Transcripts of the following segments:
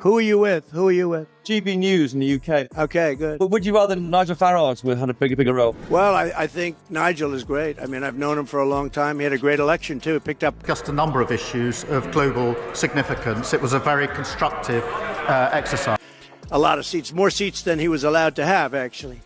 Who are you with? Who are you with? GB News in the UK. Okay, good. But would you rather Nigel Farage would have a bigger role? Well, I think Nigel is great. I mean, I've known him for a long time. He had a great election, too. He picked up just a number of issues of global significance. It was a very constructive exercise. A lot of seats, more seats than he was allowed to have, actually.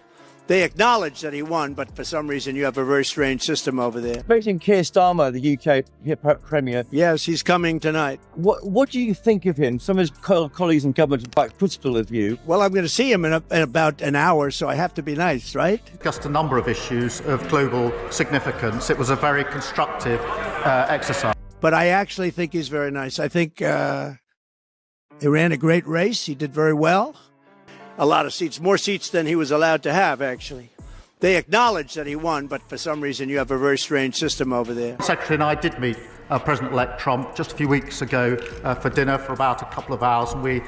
They acknowledge that he won, but for some reason you have a very strange system over there. Meeting Keir Starmer, the UK Premier. Yes, he's coming tonight. What do you think of him? Some of his colleagues in government are quite critical of you. Well, I'm going to see him in about an hour, so I have to be nice, right? Just a number of issues of global significance. It was a very constructive exercise. But I actually think he's very nice. I think he ran a great race. He did very well. A lot of seats, more seats than he was allowed to have, actually. They acknowledge that he won, but for some reason you have a very strange system over there. Secretary and I did meet President-elect Trump just a few weeks ago for dinner for about a couple of hours, and we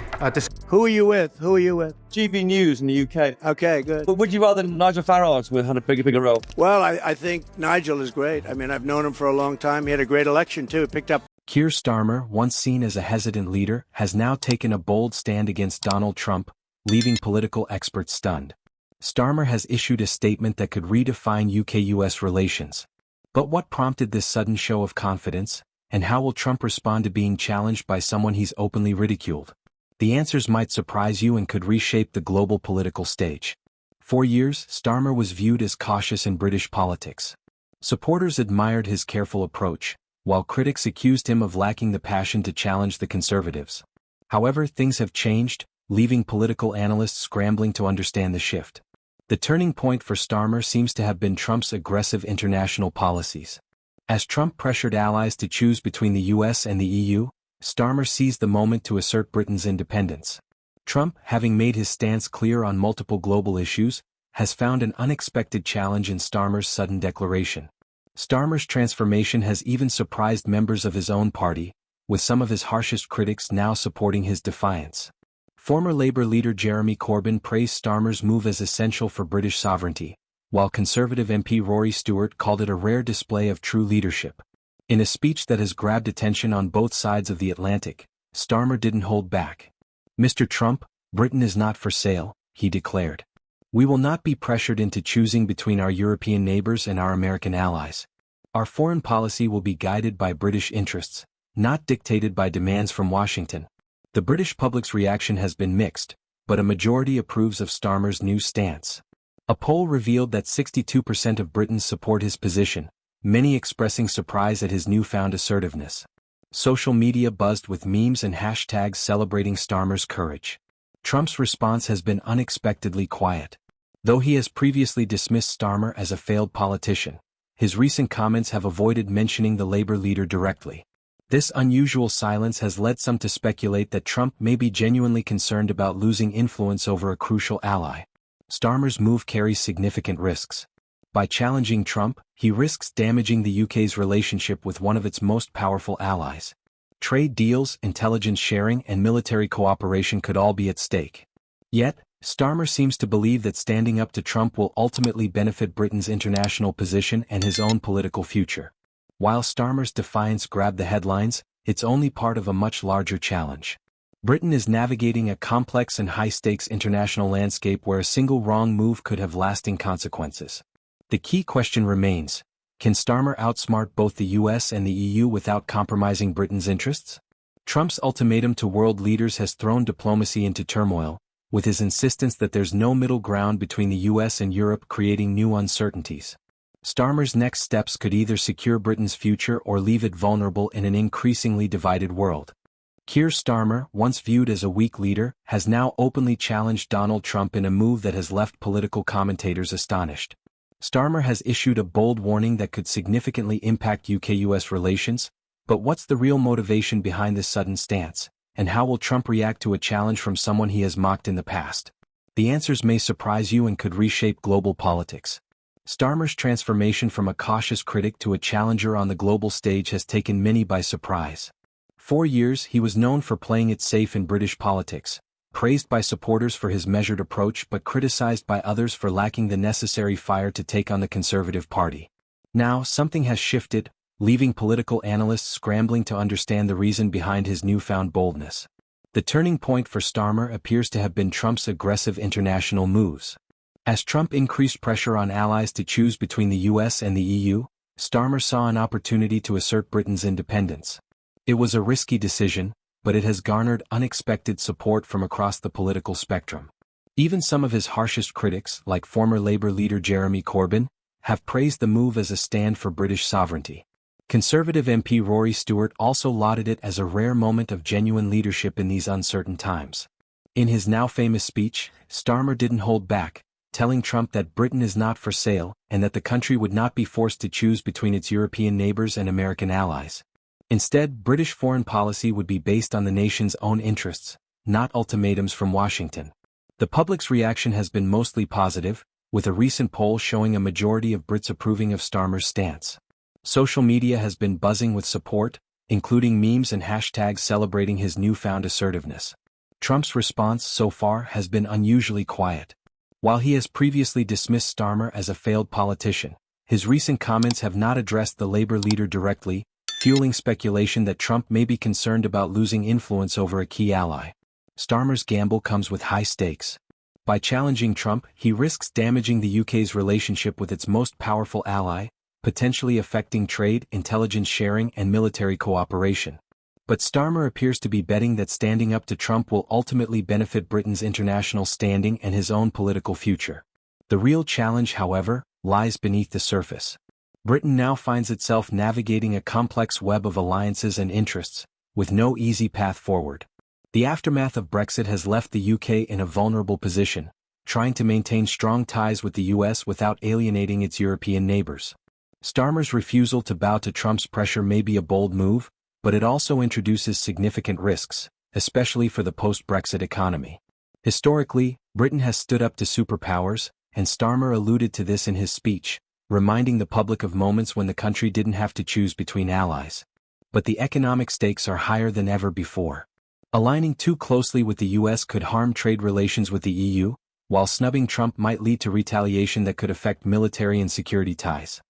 Who are you with? Who are you with? GB News in the UK. Okay, good. But would you rather Nigel Farage would have a bigger role? Well, I think Nigel is great. I mean, I've known him for a long time. He had a great election, too. He picked up. Keir Starmer, once seen as a hesitant leader, has now taken a bold stand against Donald Trump, leaving political experts stunned. Starmer has issued a statement that could redefine UK-US relations. But what prompted this sudden show of confidence, and how will Trump respond to being challenged by someone he's openly ridiculed? The answers might surprise you and could reshape the global political stage. For years, Starmer was viewed as cautious in British politics. Supporters admired his careful approach, while critics accused him of lacking the passion to challenge the Conservatives. However, things have changed, leaving political analysts scrambling to understand the shift. The turning point for Starmer seems to have been Trump's aggressive international policies. As Trump pressured allies to choose between the US and the EU, Starmer seized the moment to assert Britain's independence. Trump, having made his stance clear on multiple global issues, has found an unexpected challenge in Starmer's sudden declaration. Starmer's transformation has even surprised members of his own party, with some of his harshest critics now supporting his defiance. Former Labour leader Jeremy Corbyn praised Starmer's move as essential for British sovereignty, while Conservative MP Rory Stewart called it a rare display of true leadership. In a speech that has grabbed attention on both sides of the Atlantic, Starmer didn't hold back. "Mr. Trump, Britain is not for sale," he declared. "We will not be pressured into choosing between our European neighbours and our American allies. Our foreign policy will be guided by British interests, not dictated by demands from Washington." The British public's reaction has been mixed, but a majority approves of Starmer's new stance. A poll revealed that 62% of Britons support his position, many expressing surprise at his newfound assertiveness. Social media buzzed with memes and hashtags celebrating Starmer's courage. Trump's response has been unexpectedly quiet. Though he has previously dismissed Starmer as a failed politician, his recent comments have avoided mentioning the Labour leader directly. This unusual silence has led some to speculate that Trump may be genuinely concerned about losing influence over a crucial ally. Starmer's move carries significant risks. By challenging Trump, he risks damaging the UK's relationship with one of its most powerful allies. Trade deals, intelligence sharing, and military cooperation could all be at stake. Yet, Starmer seems to believe that standing up to Trump will ultimately benefit Britain's international position and his own political future. While Starmer's defiance grabbed the headlines, it's only part of a much larger challenge. Britain is navigating a complex and high-stakes international landscape where a single wrong move could have lasting consequences. The key question remains, can Starmer outsmart both the US and the EU without compromising Britain's interests? Trump's ultimatum to world leaders has thrown diplomacy into turmoil, with his insistence that there's no middle ground between the US and Europe creating new uncertainties. Starmer's next steps could either secure Britain's future or leave it vulnerable in an increasingly divided world. Keir Starmer, once viewed as a weak leader, has now openly challenged Donald Trump in a move that has left political commentators astonished. Starmer has issued a bold warning that could significantly impact UK-US relations, but what's the real motivation behind this sudden stance, and how will Trump react to a challenge from someone he has mocked in the past? The answers may surprise you and could reshape global politics. Starmer's transformation from a cautious critic to a challenger on the global stage has taken many by surprise. For years, he was known for playing it safe in British politics, praised by supporters for his measured approach but criticized by others for lacking the necessary fire to take on the Conservative Party. Now, something has shifted, leaving political analysts scrambling to understand the reason behind his newfound boldness. The turning point for Starmer appears to have been Trump's aggressive international moves. As Trump increased pressure on allies to choose between the US and the EU, Starmer saw an opportunity to assert Britain's independence. It was a risky decision, but it has garnered unexpected support from across the political spectrum. Even some of his harshest critics, like former Labour leader Jeremy Corbyn, have praised the move as a stand for British sovereignty. Conservative MP Rory Stewart also lauded it as a rare moment of genuine leadership in these uncertain times. In his now famous speech, Starmer didn't hold back, telling Trump that Britain is not for sale and that the country would not be forced to choose between its European neighbors and American allies. Instead, British foreign policy would be based on the nation's own interests, not ultimatums from Washington. The public's reaction has been mostly positive, with a recent poll showing a majority of Brits approving of Starmer's stance. Social media has been buzzing with support, including memes and hashtags celebrating his newfound assertiveness. Trump's response so far has been unusually quiet. While he has previously dismissed Starmer as a failed politician, his recent comments have not addressed the Labour leader directly, fueling speculation that Trump may be concerned about losing influence over a key ally. Starmer's gamble comes with high stakes. By challenging Trump, he risks damaging the UK's relationship with its most powerful ally, potentially affecting trade, intelligence sharing, and military cooperation. But Starmer appears to be betting that standing up to Trump will ultimately benefit Britain's international standing and his own political future. The real challenge, however, lies beneath the surface. Britain now finds itself navigating a complex web of alliances and interests, with no easy path forward. The aftermath of Brexit has left the UK in a vulnerable position, trying to maintain strong ties with the US without alienating its European neighbors. Starmer's refusal to bow to Trump's pressure may be a bold move, but it also introduces significant risks, especially for the post-Brexit economy. Historically, Britain has stood up to superpowers, and Starmer alluded to this in his speech, reminding the public of moments when the country didn't have to choose between allies. But the economic stakes are higher than ever before. Aligning too closely with the US could harm trade relations with the EU, while snubbing Trump might lead to retaliation that could affect military and security ties.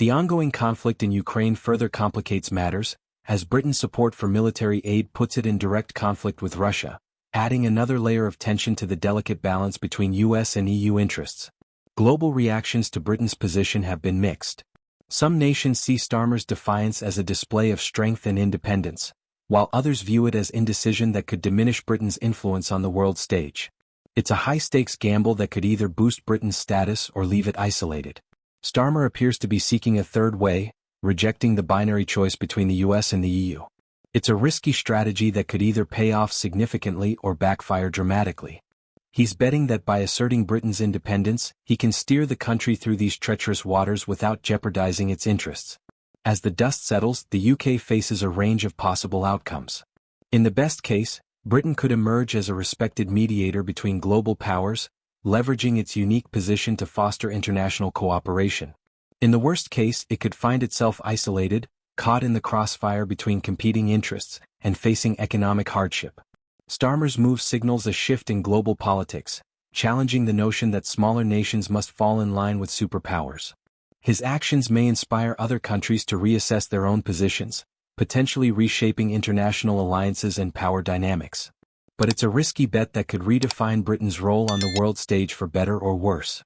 The ongoing conflict in Ukraine further complicates matters, as Britain's support for military aid puts it in direct conflict with Russia, adding another layer of tension to the delicate balance between US and EU interests. Global reactions to Britain's position have been mixed. Some nations see Starmer's defiance as a display of strength and independence, while others view it as indecision that could diminish Britain's influence on the world stage. It's a high-stakes gamble that could either boost Britain's status or leave it isolated. Starmer appears to be seeking a third way, rejecting the binary choice between the US and the EU. It's a risky strategy that could either pay off significantly or backfire dramatically. He's betting that by asserting Britain's independence, he can steer the country through these treacherous waters without jeopardizing its interests. As the dust settles, the UK faces a range of possible outcomes. In the best case, Britain could emerge as a respected mediator between global powers, leveraging its unique position to foster international cooperation. In the worst case, it could find itself isolated, caught in the crossfire between competing interests, and facing economic hardship. Starmer's move signals a shift in global politics, challenging the notion that smaller nations must fall in line with superpowers. His actions may inspire other countries to reassess their own positions, potentially reshaping international alliances and power dynamics. But it's a risky bet that could redefine Britain's role on the world stage for better or worse.